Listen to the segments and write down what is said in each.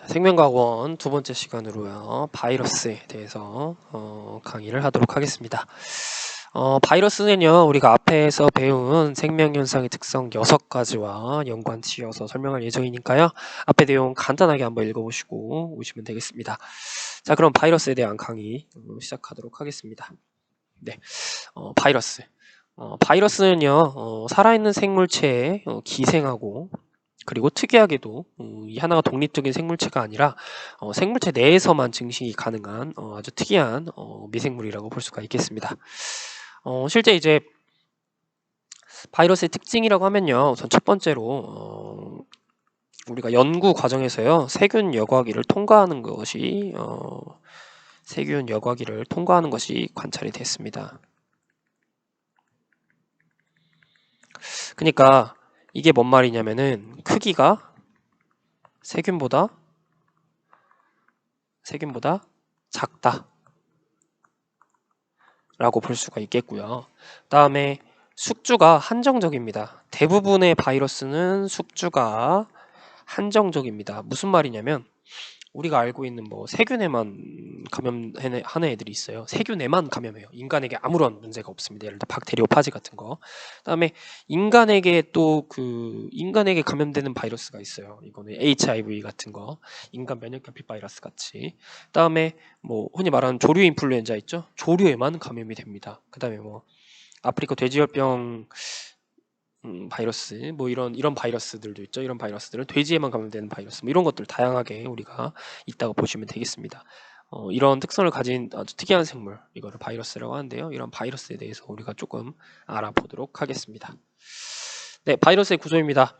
생명과학원 두 번째 시간으로요. 바이러스에 대해서 강의를 하도록 하겠습니다. 바이러스는요, 우리가 앞에서 배운 생명현상의 특성 6가지와 연관지어서 설명할 예정이니까요. 앞에 내용 간단하게 한번 읽어보시고 오시면 되겠습니다. 자, 그럼 바이러스에 대한 강의 시작하도록 하겠습니다. 네, 바이러스. 바이러스는요, 살아있는 생물체에 기생하고 그리고 특이하게도 이 하나가 독립적인 생물체가 아니라 생물체 내에서만 증식이 가능한 아주 특이한 미생물이라고 볼 수가 있겠습니다. 실제 이제 바이러스의 특징이라고 하면요, 우선 첫 번째로 우리가 연구 과정에서요 세균 여과기를 통과하는 것이 관찰이 됐습니다. 그러니까 이게 뭔 말이냐면은 크기가 세균보다 작다 라고 볼 수가 있겠고요. 다음에 숙주가 한정적입니다. 대부분의 바이러스는 숙주가 한정적입니다. 무슨 말이냐면 우리가 알고 있는 뭐 세균에만 감염하는 애들이 있어요. 세균에만 감염해요. 인간에게 아무런 문제가 없습니다. 예를 들어 박테리오파지 같은 거. 그다음에 인간에게 인간에게 감염되는 바이러스가 있어요. 이거는 HIV 같은 거, 인간 면역결핍 바이러스 같이. 그다음에 뭐 흔히 말하는 조류 인플루엔자 있죠? 조류에만 감염이 됩니다. 그다음에 뭐 아프리카 돼지열병 바이러스, 뭐 이런 바이러스들도 있죠. 이런 바이러스들은 돼지에만 감염되는 바이러스, 뭐 이런 것들 다양하게 우리가 있다고 보시면 되겠습니다. 이런 특성을 가진 아주 특이한 생물, 이거를 바이러스라고 하는데요. 이런 바이러스에 대해서 우리가 조금 알아보도록 하겠습니다. 네, 바이러스의 구조입니다.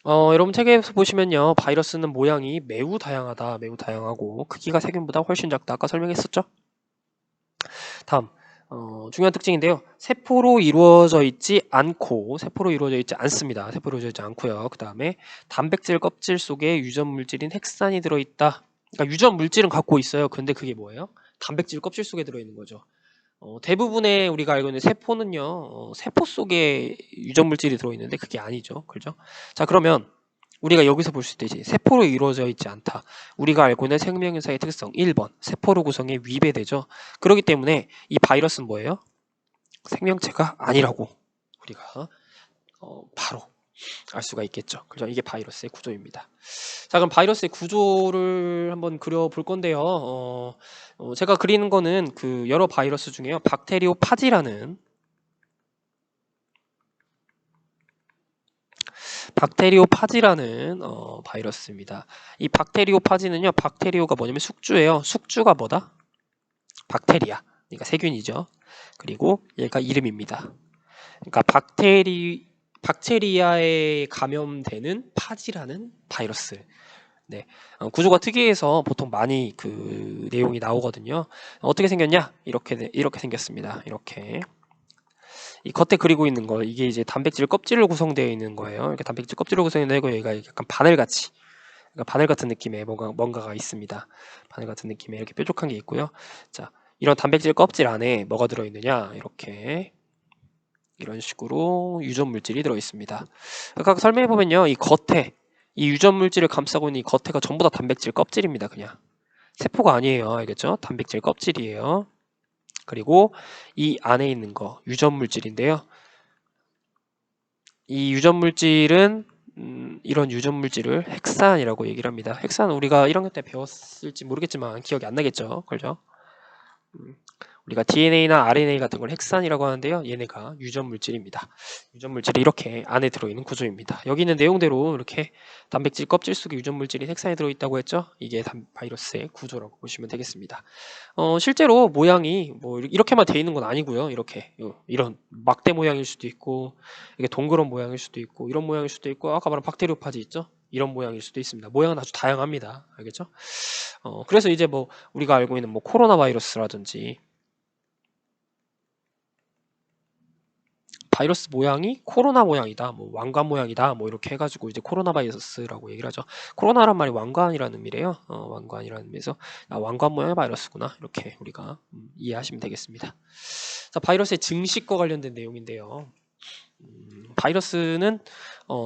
여러분 책에서 보시면요, 바이러스는 모양이 매우 다양하고 크기가 세균보다 훨씬 작다. 아까 설명했었죠? 다음. 중요한 특징인데요. 세포로 이루어져 있지 않습니다. 세포로 이루어져 있지 않고요. 그 다음에 단백질 껍질 속에 유전 물질인 핵산이 들어있다. 그러니까 유전 물질은 갖고 있어요. 근데 그게 뭐예요? 단백질 껍질 속에 들어있는 거죠. 대부분의 우리가 알고 있는 세포는요, 세포 속에 유전 물질이 들어있는데 그게 아니죠. 그죠? 자, 그러면 우리가 여기서 볼 수 있듯이 세포로 이루어져 있지 않다. 우리가 알고 있는 생명현상의 특성 1번 세포로 구성해 위배되죠. 그렇기 때문에 이 바이러스는 뭐예요? 생명체가 아니라고 우리가 바로 알 수가 있겠죠. 그죠? 이게 바이러스의 구조입니다. 자, 그럼 바이러스의 구조를 한번 그려볼 건데요. 제가 그리는 거는 그 여러 바이러스 중에요. 박테리오파지라는 바이러스입니다. 이 박테리오파지는요, 박테리오가 뭐냐면 숙주예요. 숙주가 뭐다? 박테리아. 그러니까 세균이죠. 그리고 얘가 이름입니다. 그러니까 박테리아에 감염되는 파지라는 바이러스. 네. 구조가 특이해서 보통 많이 그 내용이 나오거든요. 어떻게 생겼냐? 이렇게 생겼습니다. 이렇게. 이 겉에 그리고 있는 거, 이게 이제 단백질 껍질로 구성되어 있는 거예요. 이렇게 단백질 껍질로 구성되고 얘가 약간 바늘같이, 그러니까 바늘 같은 느낌의 뭔가가 있습니다. 바늘 같은 느낌의 이렇게 뾰족한 게 있고요. 자, 이런 단백질 껍질 안에 뭐가 들어있느냐? 이렇게 이런 식으로 유전 물질이 들어 있습니다. 아까 설명해 보면요, 이 유전 물질을 감싸고 있는 이 겉에가 전부 다 단백질 껍질입니다. 그냥 세포가 아니에요. 알겠죠? 단백질 껍질이에요. 그리고 이 안에 있는 거 유전 물질인데요. 이 유전 물질은 이런 유전 물질을 핵산이라고 얘기를 합니다. 핵산은 우리가 1학년 때 배웠을지 모르겠지만 기억이 안 나겠죠. 그죠? 우리가 DNA나 RNA 같은 걸 핵산이라고 하는데요. 얘네가 유전 물질입니다. 유전 물질이 이렇게 안에 들어있는 구조입니다. 여기 있는 내용대로 이렇게 단백질 껍질 속에 유전 물질이 핵산이 들어있다고 했죠. 이게 바이러스의 구조라고 보시면 되겠습니다. 실제로 모양이 뭐 이렇게만 돼 있는 건 아니고요. 이런 막대 모양일 수도 있고, 이게 동그란 모양일 수도 있고, 이런 모양일 수도 있고, 아까 말한 박테리오파지 있죠. 이런 모양일 수도 있습니다. 모양은 아주 다양합니다. 알겠죠? 그래서 이제 뭐 우리가 알고 있는 뭐 코로나 바이러스라든지 바이러스 모양이 코로나 모양이다, 뭐 왕관 모양이다, 뭐 이렇게 해가지고 이제 코로나 바이러스라고 얘기를 하죠. 코로나란 말이 왕관이라는 의미래요. 왕관이라는 의미에서 왕관 모양의 바이러스구나, 이렇게 우리가 이해하시면 되겠습니다. 자, 바이러스의 증식과 관련된 내용인데요. 바이러스는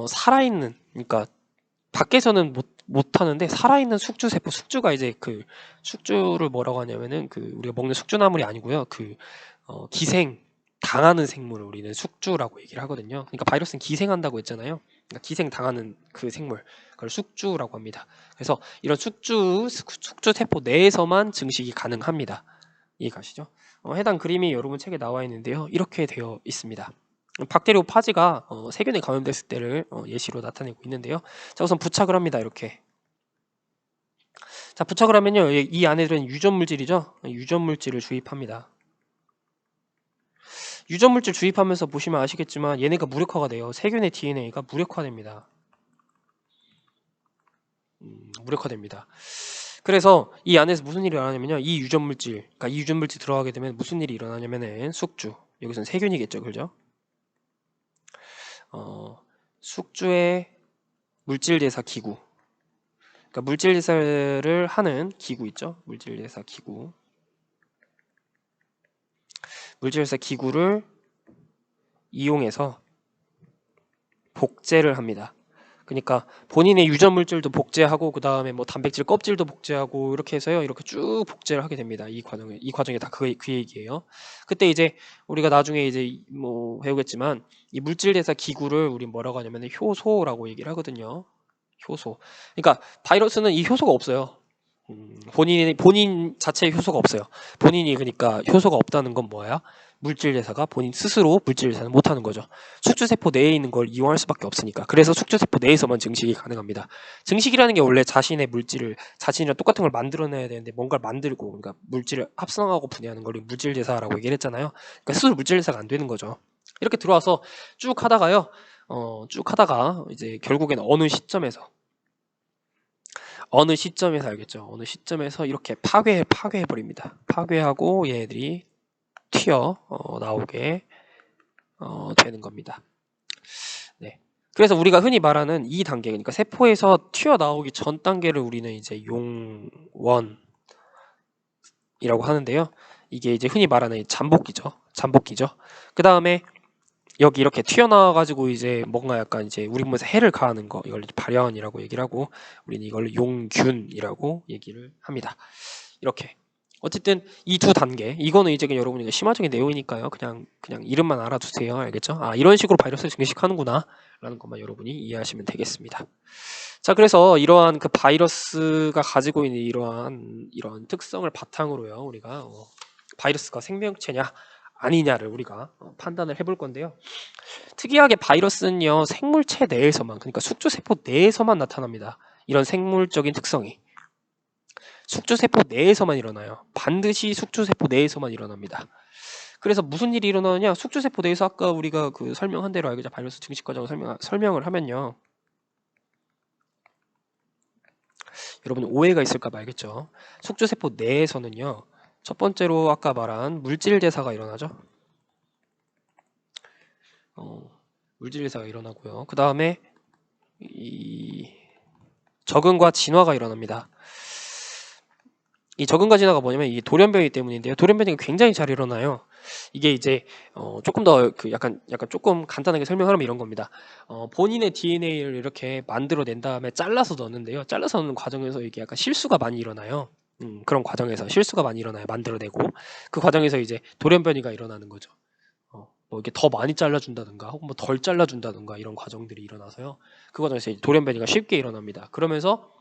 살아있는, 그러니까 밖에서는 못하는데 살아있는 숙주 세포, 숙주가 이제 그 숙주를 뭐라고 하냐면은 그 우리가 먹는 숙주나물이 아니고요. 그 기생 당하는 생물을 우리는 숙주라고 얘기를 하거든요. 그러니까 바이러스는 기생한다고 했잖아요. 그러니까 기생 당하는 그 생물, 그걸 숙주라고 합니다. 그래서 이런 숙주 세포 내에서만 증식이 가능합니다. 이해가시죠? 해당 그림이 여러분 책에 나와 있는데요. 이렇게 되어 있습니다. 박테리오 파지가 세균에 감염됐을 때를 예시로 나타내고 있는데요. 자, 우선 부착을 합니다. 이렇게. 자, 부착을 하면요. 이 안에 들어있는 유전물질이죠. 유전물질을 주입합니다. 유전물질 주입하면서 보시면 아시겠지만 얘네가 무력화가 돼요. 세균의 DNA가 무력화됩니다. 무력화됩니다. 그래서 이 안에서 무슨 일이 일어나냐면요. 이 유전물질, 그러니까 이 유전물질 들어가게 되면 무슨 일이 일어나냐면은 숙주, 여기서는 세균이겠죠. 그죠? 숙주의 물질대사 기구, 그러니까 물질대사를 하는 기구 있죠. 물질대사 기구. 물질대사 기구를 이용해서 복제를 합니다. 그러니까 본인의 유전 물질도 복제하고 그 다음에 뭐 단백질 껍질도 복제하고 이렇게 해서요. 이렇게 쭉 복제를 하게 됩니다. 이 과정에 다 그 얘기예요. 그때 이제 우리가 나중에 이제 뭐 배우겠지만 이 물질대사 기구를 우리 뭐라고 하냐면 효소라고 얘기를 하거든요. 효소. 그러니까 바이러스는 이 효소가 없어요. 본인 자체의 효소가 없어요. 본인이 그러니까 효소가 없다는 건 뭐야? 물질대사가 본인 스스로 물질대사는 못하는 거죠. 숙주세포 내에 있는 걸 이용할 수밖에 없으니까. 그래서 숙주세포 내에서만 증식이 가능합니다. 증식이라는 게 원래 자신의 물질을 자신이랑 똑같은 걸 만들어내야 되는데 뭔가를 만들고 그러니까 물질을 합성하고 분해하는 걸 물질대사라고 얘기를 했잖아요. 그러니까 스스로 물질대사가 안 되는 거죠. 이렇게 들어와서 쭉 하다가요. 쭉 하다가 이제 결국에는 어느 시점에서 알겠죠? 어느 시점에서 이렇게 파괴해 버립니다. 파괴하고 얘네들이 튀어 나오게 되는 겁니다. 네. 그래서 우리가 흔히 말하는 이 단계, 그러니까 세포에서 튀어 나오기 전 단계를 우리는 이제 용원이라고 하는데요. 이게 이제 흔히 말하는 잠복기죠. 그 다음에 여기 이렇게 튀어나와가지고 이제 뭔가 약간 이제 우리 몸에서 해를 가하는 거, 이걸 발현이라고 얘기를 하고 우리는 이걸 용균이라고 얘기를 합니다. 이렇게. 어쨌든 이 두 단계, 이거는 이제 그냥 여러분이 심화적인 내용이니까요. 그냥 이름만 알아두세요. 알겠죠? 아, 이런 식으로 바이러스를 증식하는구나 라는 것만 여러분이 이해하시면 되겠습니다. 자, 그래서 이러한 그 바이러스가 가지고 있는 이러한 특성을 바탕으로요. 우리가 바이러스가 생명체냐 아니냐를 우리가 판단을 해볼 건데요. 특이하게 바이러스는요, 생물체 내에서만, 그러니까 숙주세포 내에서만 나타납니다. 이런 생물적인 특성이. 숙주세포 내에서만 일어나요. 반드시 숙주세포 내에서만 일어납니다. 그래서 무슨 일이 일어나느냐? 숙주세포 내에서 아까 우리가 그 설명한 대로 알겠죠? 바이러스 증식 과정을 설명을 하면요. 여러분 오해가 있을까 알겠죠? 숙주세포 내에서는요. 첫 번째로 아까 말한 물질대사가 일어나죠. 물질대사가 일어나고요. 그 다음에 이 적응과 진화가 일어납니다. 이 적응과 진화가 뭐냐면 이 돌연변이 때문인데요. 돌연변이가 굉장히 잘 일어나요. 이게 이제 조금 더 그 약간 조금 간단하게 설명하면 이런 겁니다. 본인의 DNA를 이렇게 만들어낸 다음에 잘라서 넣는데요. 잘라서 넣는 과정에서 이게 약간 실수가 많이 일어나요. 그런 과정에서 실수가 많이 일어나요. 만들어내고 그 과정에서 이제 돌연변이가 일어나는 거죠. 뭐 이게 더 많이 잘라준다든가 혹은 뭐 덜 잘라준다든가 이런 과정들이 일어나서요. 그 과정에서 이제 돌연변이가 쉽게 일어납니다. 그러면서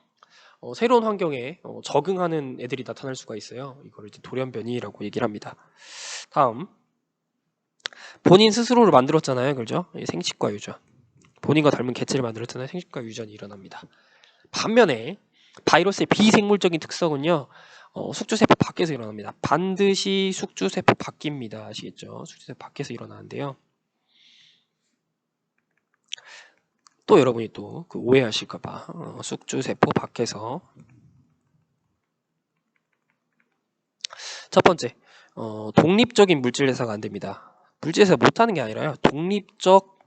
새로운 환경에 적응하는 애들이 나타날 수가 있어요. 이걸 이제 돌연변이라고 얘기를 합니다. 다음, 본인 스스로를 만들었잖아요, 그죠? 생식과 유전. 본인과 닮은 개체를 만들었잖아요. 생식과 유전이 일어납니다. 반면에 바이러스의 비생물적인 특성은요, 숙주세포 밖에서 일어납니다. 반드시 숙주세포 밖입니다. 아시겠죠? 숙주세포 밖에서 일어나는데요. 또 여러분이 또 그 오해하실까봐 숙주세포 밖에서. 첫 번째, 독립적인 물질대사가 안 됩니다. 물질대사 못하는 게 아니라요. 독립적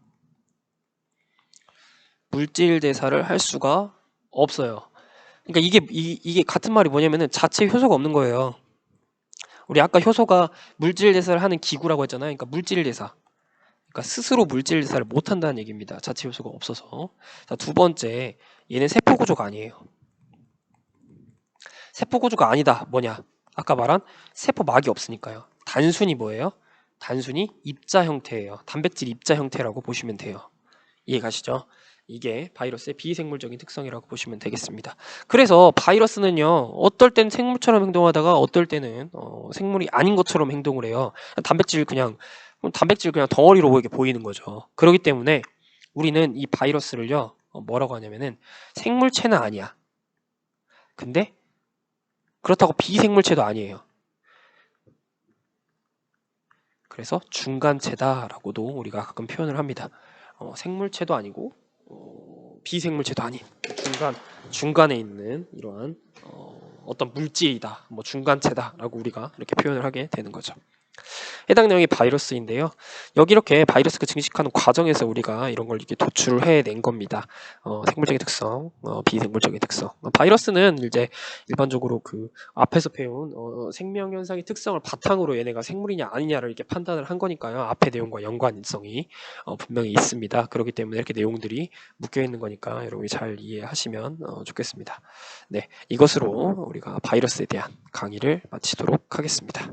물질대사를 할 수가 없어요. 그러니까 이게 같은 말이 뭐냐면은 자체 효소가 없는 거예요. 우리 아까 효소가 물질대사를 하는 기구라고 했잖아요. 그러니까 물질대사. 그러니까 스스로 물질대사를 못한다는 얘기입니다. 자체 효소가 없어서. 자, 두 번째, 얘는 세포 구조가 아니에요. 세포 구조가 아니다. 뭐냐? 아까 말한 세포막이 없으니까요. 단순히 뭐예요? 단순히 입자 형태예요. 단백질 입자 형태라고 보시면 돼요. 이해가시죠? 이게 바이러스의 비생물적인 특성이라고 보시면 되겠습니다. 그래서 바이러스는요, 어떨 땐 생물처럼 행동하다가 어떨 때는 생물이 아닌 것처럼 행동을 해요. 단백질 그냥 덩어리로 이렇게 보이는 거죠. 그렇기 때문에 우리는 이 바이러스를요, 뭐라고 하냐면은 생물체는 아니야. 근데 그렇다고 비생물체도 아니에요. 그래서 중간체다라고도 우리가 가끔 표현을 합니다. 생물체도 아니고 비생물체도 아닌 중간에 있는 이러한 어떤 물질이다, 뭐 중간체다라고 우리가 이렇게 표현을 하게 되는 거죠. 해당 내용이 바이러스인데요. 여기 이렇게 바이러스가 증식하는 과정에서 우리가 이런 걸 이렇게 도출을 해낸 겁니다. 생물적인 특성, 비생물적인 특성. 바이러스는 이제 일반적으로 그 앞에서 배운 생명 현상의 특성을 바탕으로 얘네가 생물이냐 아니냐를 이렇게 판단을 한 거니까요. 앞의 내용과 연관성이 분명히 있습니다. 그렇기 때문에 이렇게 내용들이 묶여 있는 거니까 여러분이 잘 이해하시면 좋겠습니다. 네, 이것으로 우리가 바이러스에 대한 강의를 마치도록 하겠습니다.